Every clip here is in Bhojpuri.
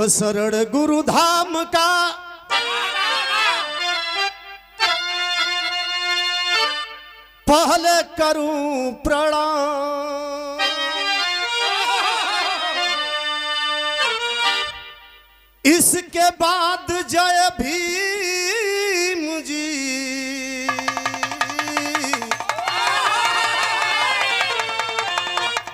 शुभ शरण गुरु धाम का पहले करूं प्रणाम, इसके बाद जय भीम जी,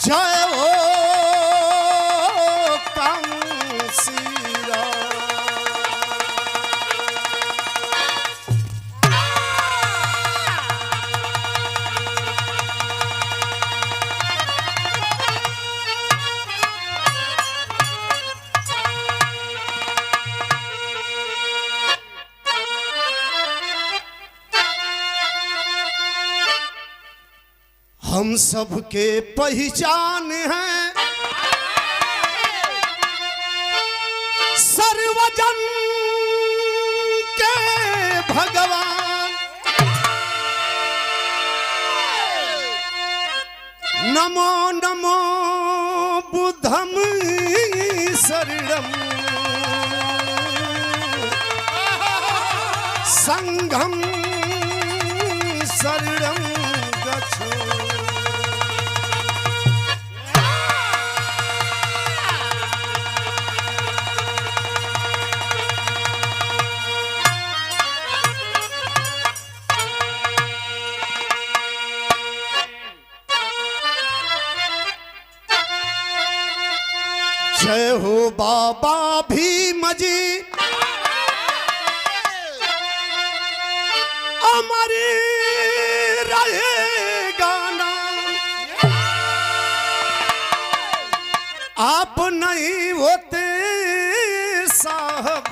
जय हो कांसीराम। हम सबके पहचान हैं सर्वजन के भगवान, नमो नमो बुद्धम शरणम संघम शरणम गच्छो। जय हो बाबा भीम जी, हमारी रहेगा नाम, आप नहीं होते साहब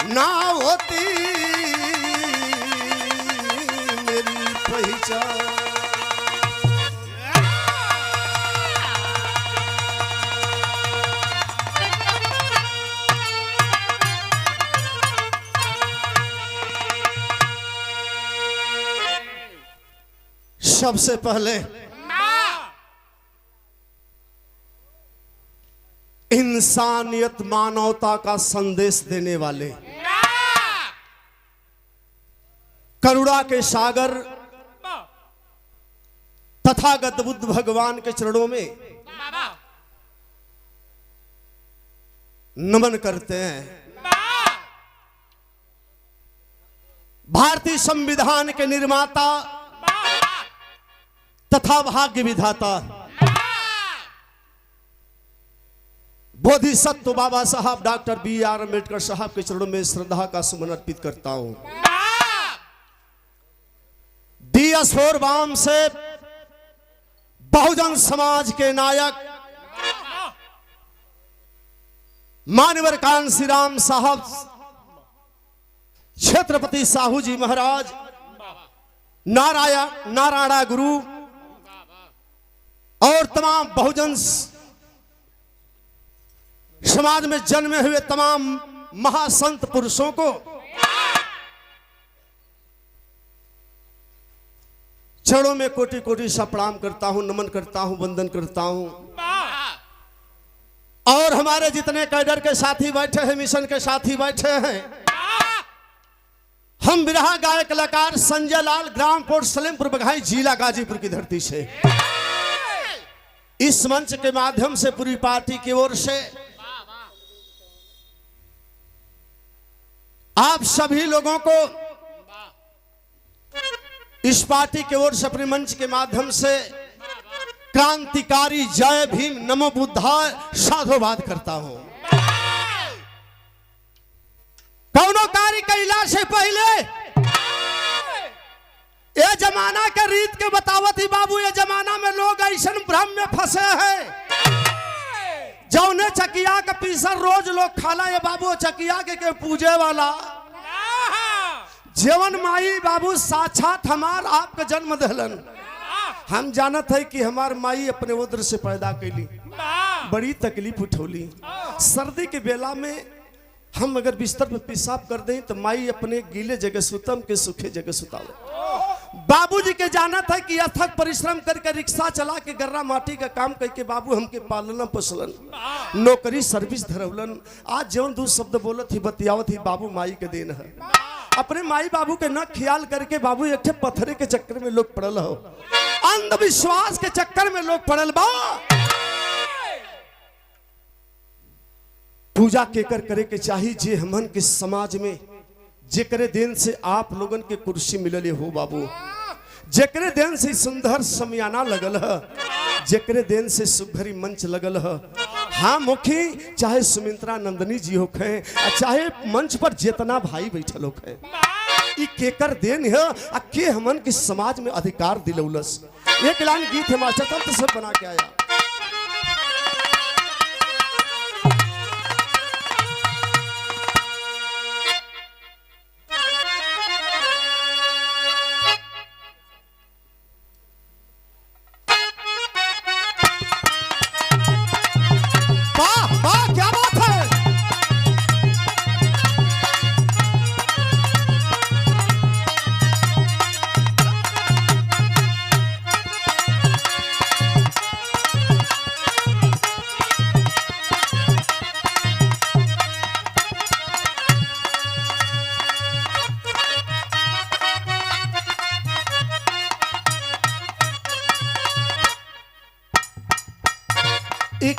ना होती मेरी पहचान। सबसे पहले इंसानियत मानवता का संदेश देने वाले करुणा के सागर तथागत बुद्ध भगवान के चरणों में नमन करते हैं। भारतीय संविधान के निर्माता तथा भाग्य विधाता बोधिसत्व बाबा साहब डॉक्टर बी.आर. अम्बेडकर साहब के चरणों में श्रद्धा का सुमन अर्पित करता हूं। DS4 वाम से बहुजन समाज के नायक मानवर कांसीराम साहब, छत्रपति साहू जी महाराज, नारायणा गुरु और तमाम बहुजन समाज में जन्मे हुए तमाम महासंत पुरुषों को चरणों में कोटि कोटि सा प्रणाम करता हूं, नमन करता हूं, वंदन करता हूं। और हमारे जितने कैडर के साथी बैठे हैं, मिशन के साथी बैठे हैं, हम बिरहा गायक कलाकार संजय लाल, ग्राम पोर्ट सलेमपुर बघाई, जिला गाजीपुर की धरती से इस मंच के माध्यम से पूरी पार्टी की ओर से आप सभी लोगों को इस पार्टी की ओर से अपने मंच के माध्यम से क्रांतिकारी जय भीम नमो बुद्धाय साधुवाद करता हूं। कौनो कार्य कैला से पहले ये जमाना के रीत के बतावत ही बाबू, ये जमाना में लोग ऐसा भ्रम में फंसे हैं जौने चकिया का पीसा रोज लोग खाला। ये बाबू चकिया के पूजे वाला जीवन माई बाबू साक्षात हमार आपका जन्म दहलन। हम जानत है कि हमार माई अपने उदर से पैदा कैली, बड़ी तकलीफ उठौली। सर्दी के बेला में हम अगर बिस्तर पे पेशाब कर दें तो माई अपने गीले जगह सुतम के सूखे जगह सुताओ। बाबूजी के जाना था कि अथक परिश्रम करके रिक्शा चला के गर्रा माटी का काम करके बाबू हमके पालन पोषलन नौकरी सर्विस धरवलन। आज जौन दू शब्द बोलत ही बतियावत ही बाबू माई के देन है। अपने माई बाबू के न ख्याल करके बाबू एक पत्थरे के चक्कर में लोग पड़ल हो, अंधविश्वास के चक्कर में लोग पड़ल बा। पूजा केकर करे के चाहिए जे हमन के समाज में जेकरे देन से आप लोगन के कुर्सी मिलले हो बाबू, जेकरे देन से सुंदर समियाना लगल है, जेकरे देन से सुघरी मंच लगल है। हाँ मुखी चाहे सुमित्रा नंदनी जी होखे चाहे मंच पर जितना भाई बैठल होखे, ई केकर देन है आ के हमन के समाज में अधिकार दिलौलस। एक लाइन गीत है मास्टर तब तो सब बना के आया।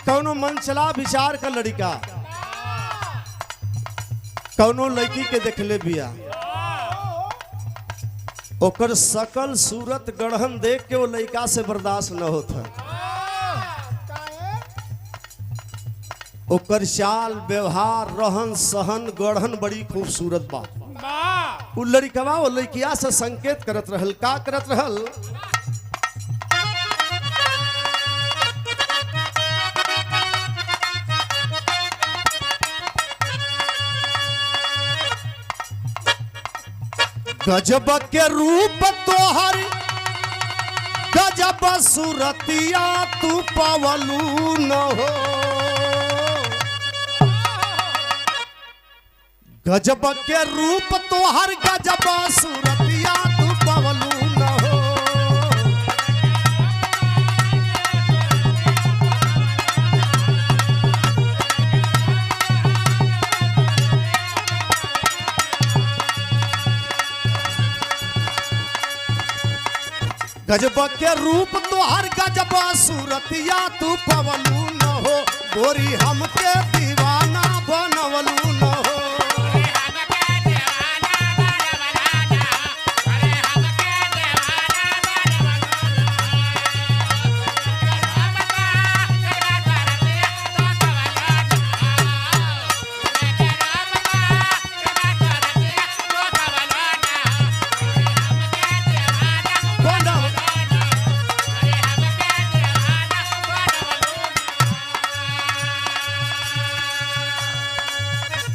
कौनो मन चला विचार का लड़का कौनो लड़की के देखले बिया, ओकर सकल सूरत गढ़न देख के वो लड़का से बर्दाश्त न होता। ओकर चाल व्यवहार रहन सहन गढ़न बड़ी खूबसूरत बा। उ लड़कवा वो लड़किया से संकेत करत रहल, का करत रहल? गजब के रूप तोहर गजब सूरतिया तू पवलू न हो, गजब के रूप तोहर गजब सूरतिया तू पवलू न हो। गजब के रूप तोहर गजब सूरतिया तू पवलू न हो, गोरी हमके दीवाना बनवलू न हो।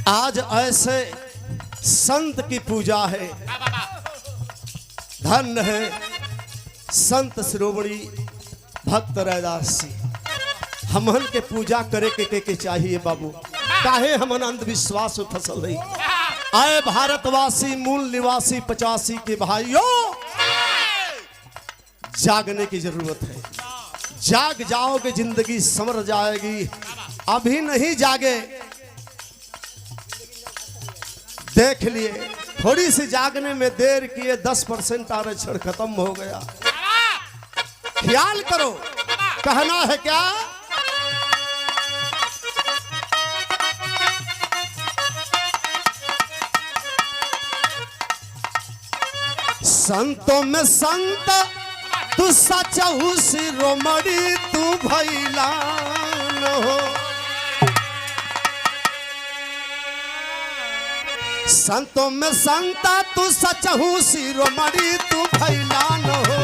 आज ऐसे संत की पूजा है, धन्य है संत शिरोमणि भक्त रैदास जी। हमन के पूजा करे के चाहिए बाबू, काहे हमन अंधविश्वास में फसल रही। आए भारतवासी मूल निवासी 85 के भाइयों, जागने की जरूरत है। जाग जाओगे जिंदगी संवर जाएगी, अभी नहीं जागे देख लिए थोड़ी सी जागने में देर किए 10% आरक्षण खत्म हो गया। ख्याल करो, कहना है क्या? संतों में संत तू सचहु शिरोमणि तू भैला न हो, संतों में संता तू सचहु शिरोमणि तू भैला न हो।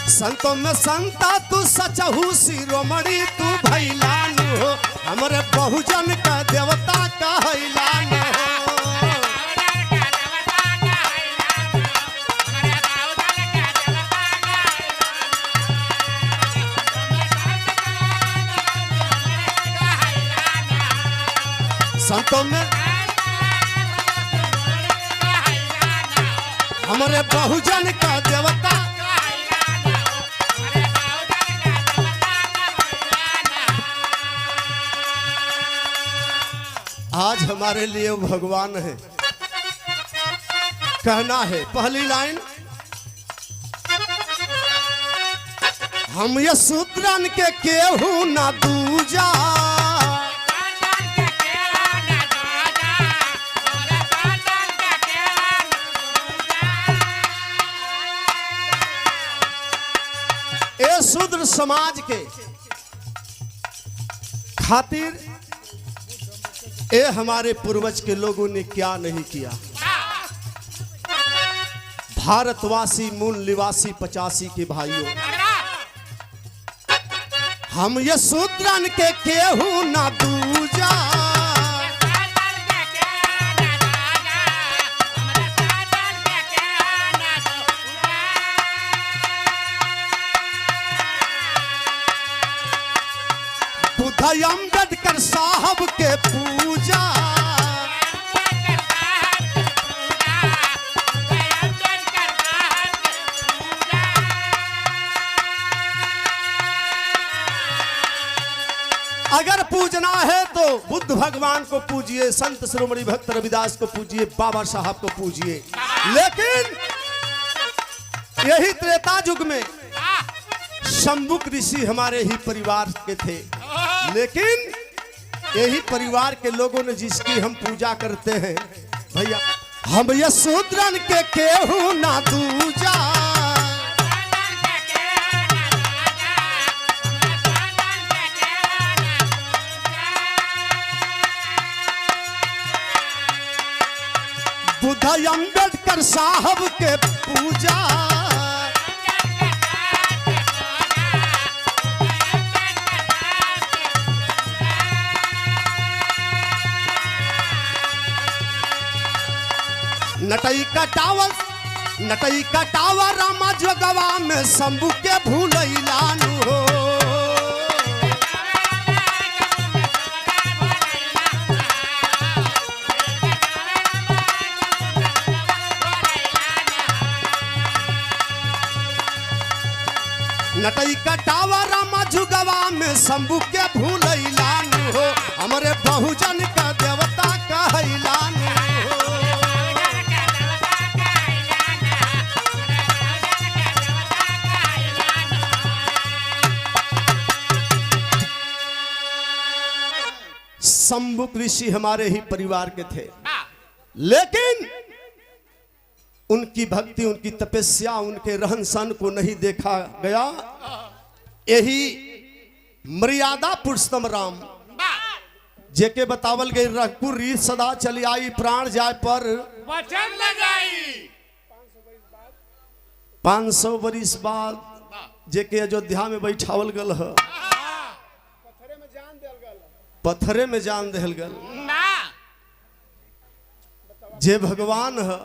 संतों में संता तू सचहु शिरोमणि तू भैला न हो, हमरे बहुजन का देवता कहैला न हो। हमारे बहुजन का देवता। आज हमारे लिए वो भगवान है। कहना है पहली लाइन, हम ये शूद्रन के केहू ना दूजा, ए शूद्र समाज के खातिर ए हमारे पूर्वज के लोगों ने क्या नहीं किया। भारतवासी मूल निवासी 85 के भाइयों, हम ये शूद्रन के केहू ना दूजा, बुद्ध अम्बेडकर साहब के पूजा, अगर पूजना है तो बुद्ध भगवान को पूजिए, संत शिरोमणि भक्त रविदास को पूजिए, बाबा साहब को पूजिए। लेकिन यही त्रेता युग में शंभुक ऋषि हमारे ही परिवार के थे। लेकिन यही परिवार के लोगों ने जिसकी हम पूजा करते हैं भैया, हम ये शूद्रन के केहू ना दूजा, बुद्ध अम्बेडकर साहब के पूजा, नटई कटावा रामा जोगवा में शंभू के भूलैलानु हो, नटई कटावा रामा जुगवा में शंभू के भूलैलानु हो, हमारे बहुजन का देवता कहैलानु हो। शंभुक ऋषि हमारे ही परिवार के थे। लेकिन उनकी भक्ति, उनकी तपस्या, उनके रहन सहन को नहीं देखा गया। यही मर्यादा पुरुषोत्तम राम जेके बतावल गई, रघुपुर रीत सदा चली आई, प्राण जाय पर वचन लगाई। 500 बरिस बाद जेके अयोध्या में बैठावल गल है, पत्थरे में जान देहल गल। जे भगवान है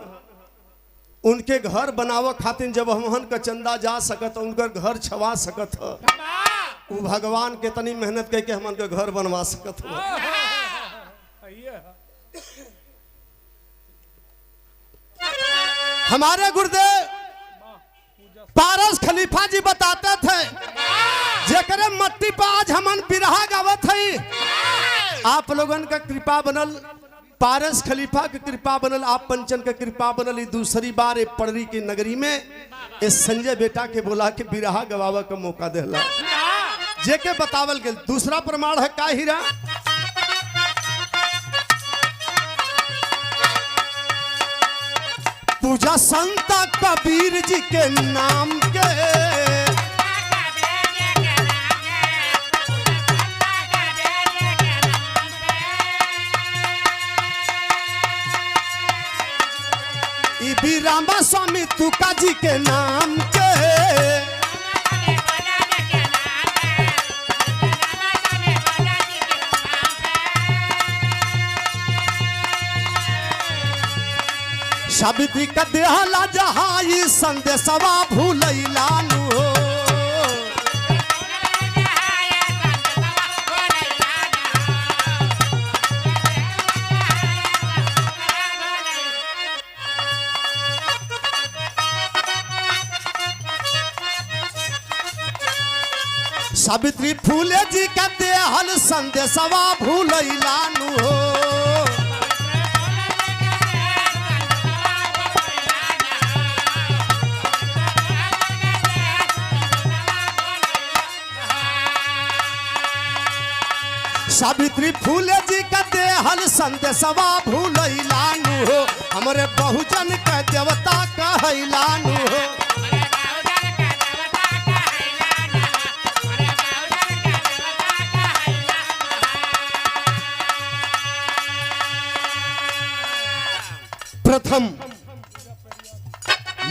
उनके घर बनाव खातिर जब हमहन का चंदा जा सकत, उनका घर छवा सकत है, वो भगवान के तनी मेहनत करके हमन का घर बनवा सकत हो। हमारे गुरुदेव पारस खलीफा जी बताते थे, जेकरे मट्टी पर आज हमन बिरहा गावत है। आप लोगन का कृपा बनल, पारस खलीफा की कृपा बनल, आप पंचन का कृपा बनल। दूसरी बार एक पड़री की नगरी में इस संजय बेटा के बोला कि बिरहा गवावा का मौका देला, जेके बतावल गया। दूसरा प्रमाण है का हीरा, पूजा संत कबीर जी के नाम के, रामा स्वामी तुका जी के नाम के, साबित्री का देहला जहाई संदेशवा भूलैलानु हो। सावित्री फूले जी का देहल संदेशवा भूलैलानु हो। सावित्री फूले जी का देहल संदेशवा भूलैलानु हो। हमरे बहुजन का देवता कहैलानु हो। प्रथम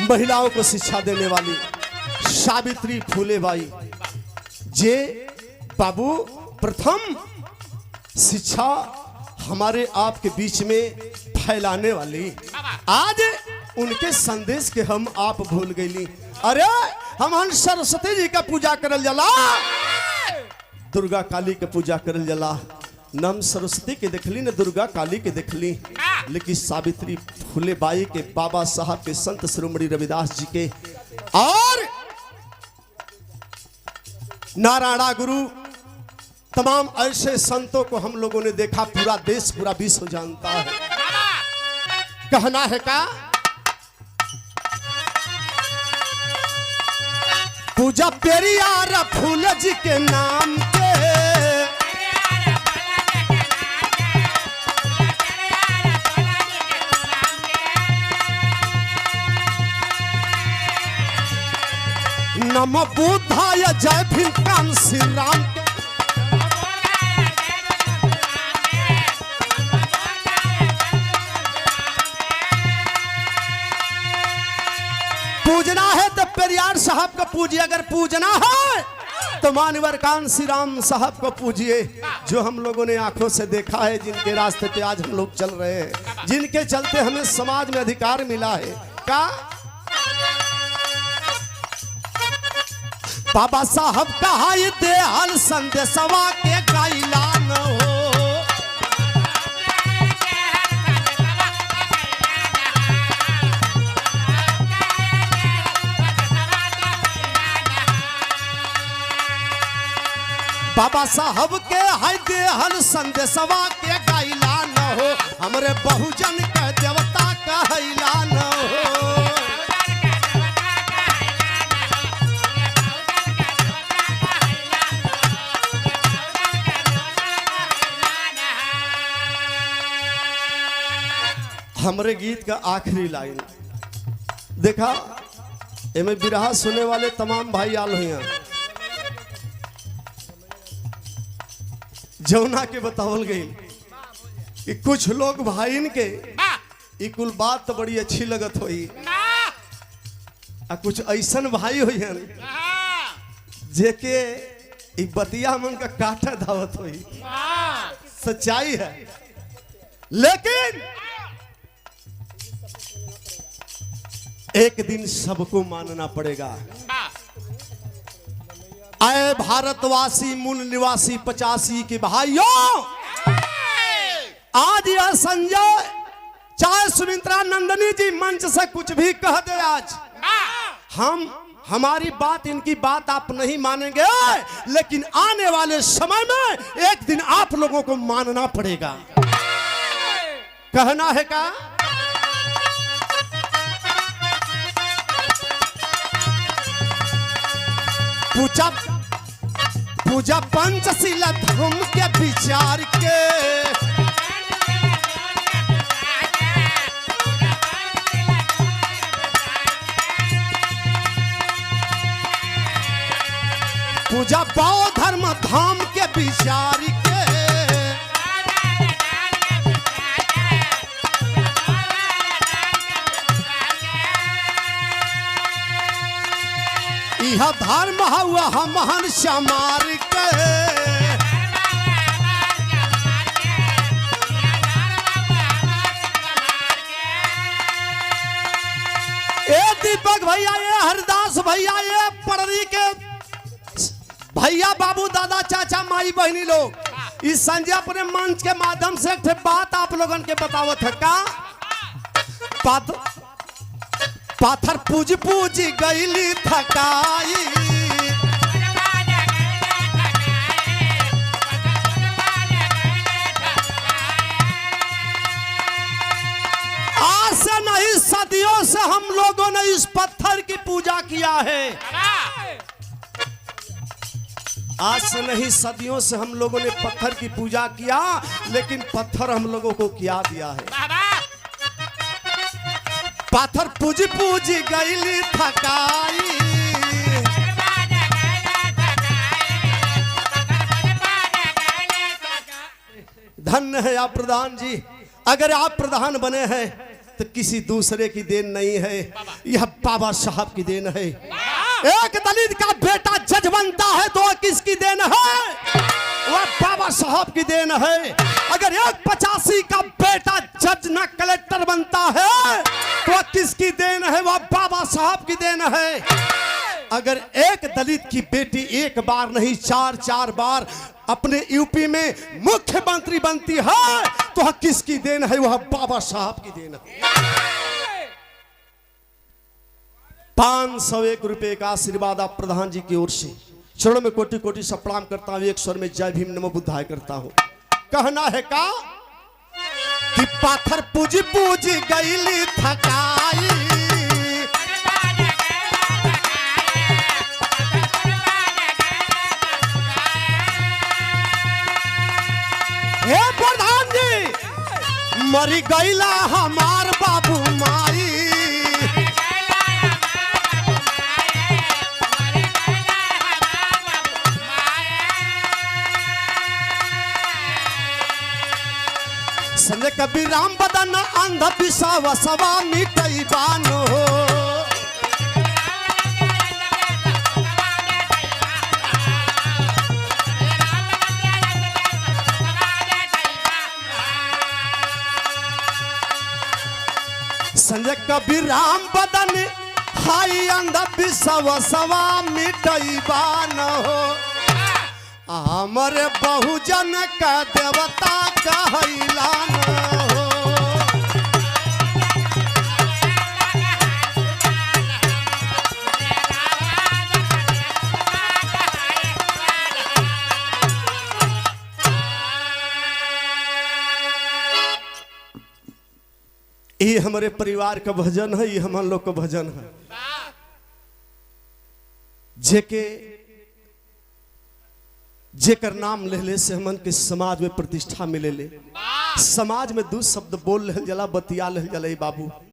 महिलाओं को शिक्षा देने वाली सावित्री फूले बाई जे बाबू प्रथम शिक्षा हमारे आपके बीच में फैलाने वाली। आज उनके संदेश के हम आप भूल गईली। अरे हम सरस्वती जी का पूजा करल जला, दुर्गा काली के पूजा करल जला। नम सरस्वती के देखली न दुर्गा काली के देखली, लेकिन सावित्री फूले बाई के बाबा साहब के संत शिरोमणि रविदास जी के और नारायणा गुरु तमाम ऐसे संतों को हम लोगों ने देखा। पूरा देश पूरा विश्व जानता है। कहना है का पूजा पेरियार फूल जी के नाम के, नमो बुद्धाय जय भीम कान श्री राम के। पूजना है तो पेरियार साहब को पूजिए, अगर पूजना है तो मानवर कान श्री राम साहब को पूजिए, जो हम लोगों ने आंखों से देखा है, जिनके रास्ते पे आज हम लोग चल रहे हैं, जिनके चलते हमें समाज में अधिकार मिला है। का बाबा साहब कहा ये देहल संदेशवा के गाइलान हो। बाबा साहब के है देहल संदेशवा के गाइलान हो। हमरे बहुजन के देवता कहैलान हो। हमरे गीत का आखिरी लाइन देखा, एमे बिरहा सुने वाले तमाम भाई आल हुए जौना के बतावल गई कि कुछ लोग भाईन के ई कुल बात तो बड़ी अच्छी लगत होई, आ कुछ ऐसन भाई हुई जेके ई बतिया मन का काटा धावत हुई। सच्चाई है, लेकिन एक दिन सबको मानना पड़ेगा। आए भारतवासी मूल निवासी 85 के भाइयों, आज यह संजय चाहे सुमित्रा नंदनी जी मंच से कुछ भी कह दे, आज हमारी बात इनकी बात आप नहीं मानेंगे, लेकिन आने वाले समय में एक दिन आप लोगों को मानना पड़ेगा। कहना है का पूजा पंचशीला धर्म के विचार के, पूजा बौद्ध धर्म धाम के विचार के, यह धर्म हुआ हम महान समार के। ए दीपक भैया, ये हरदास भैया, ये पड़री के भैया, बाबू, दादा, चाचा, माई, बहनी लोग, इस संजय अपने मंच के माध्यम से एक बात आप लोगन के बतावत है का पाथर पूज पूज गईली थकाई, आज से नहीं सदियों से हम लोगों ने इस पत्थर की पूजा किया है। आज से नहीं सदियों से हम लोगों ने पत्थर की पूजा किया, लेकिन पत्थर हम लोगों को क्या दिया है? पत्थर पूजी पूजी गईली थकाई। धन्य है आप प्रधान जी। अगर आप प्रधान बने हैं तो किसी दूसरे की देन नहीं है, यह बाबा साहब की देन है। एक दलित का बेटा जज बनता है तो वह किसकी देन है? वह बाबा साहब की देन है। अगर एक 85 का बेटा जज न कलेक्टर बनता है तो वह किसकी देन है? वह बाबा साहब की देन है। अगर एक दलित की बेटी एक बार नहीं 4-4 बार अपने यूपी में मुख्यमंत्री बनती है तो वह किसकी देन है? वह बाबा साहब की देन है। 501 रुपए का आशीर्वाद आप प्रधान जी की ओर से। चरणों में कोटि कोटि से प्रणाम करता हूं। एक स्वर में जय भीम नमो बुद्धाय करता हूं। कहना है का कि पाथर पूजी पूजी गईली थकाई। हे प्रधान जी, मरी गईला हमार बाबू माई। संजय कबीर राम बदन अंध विश्वासवा मिटई बानो। संजय कबीर राम बदन हाई अंध विश्वासवा मिटई बानो। हमरे बहुजन का देवता कहला न हो। ये हमारे परिवार का भजन है, ये हम लोग का भजन है। जेकर नाम लेले से हमन के समाज में प्रतिष्ठा मिले ले। समाज में दो शब्द बोल ले जला बतिया ले जला बाबू।